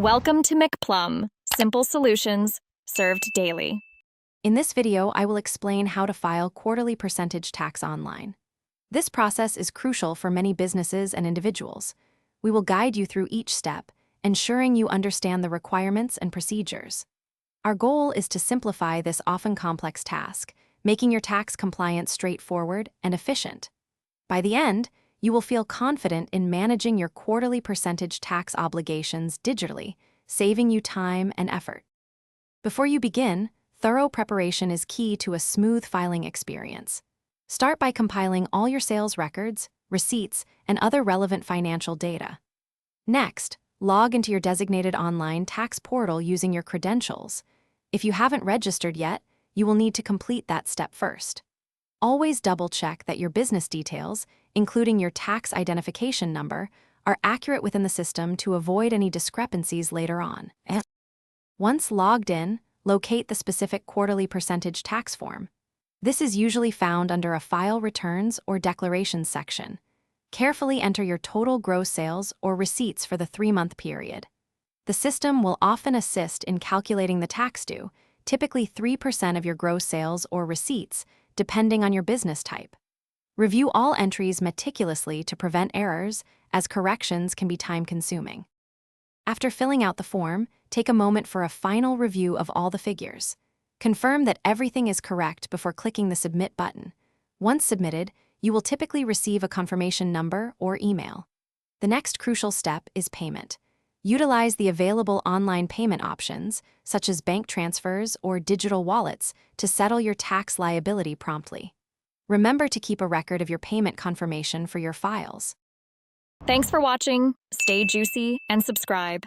Welcome to McPlum, simple solutions served daily. In this video, I will explain how to file quarterly percentage tax online. This process is crucial for many businesses and individuals. We will guide you through each step, ensuring you understand the requirements and procedures. Our goal is to simplify this often complex task, making your tax compliance straightforward and efficient. By the end, you will feel confident in managing your quarterly percentage tax obligations digitally, saving you time and effort. Before you begin, thorough preparation is key to a smooth filing experience. Start by compiling all your sales records, receipts, and other relevant financial data. Next, log into your designated online tax portal using your credentials. If you haven't registered yet, you will need to complete that step first. Always double-check that your business details, including your tax identification number, are accurate within the system to avoid any discrepancies later on. Once logged in, locate the specific quarterly percentage tax form. This is usually found under a File Returns or Declarations section. Carefully enter your total gross sales or receipts for the 3-month period. The system will often assist in calculating the tax due, typically 3% of your gross sales or receipts, depending on your business type. Review all entries meticulously to prevent errors, as corrections can be time-consuming. After filling out the form, take a moment for a final review of all the figures. Confirm that everything is correct before clicking the Submit button. Once submitted, you will typically receive a confirmation number or email. The next crucial step is payment. Utilize the available online payment options, such as bank transfers or digital wallets, to settle your tax liability promptly. Remember to keep a record of your payment confirmation for your files. Thanks for watching. Stay juicy and subscribe.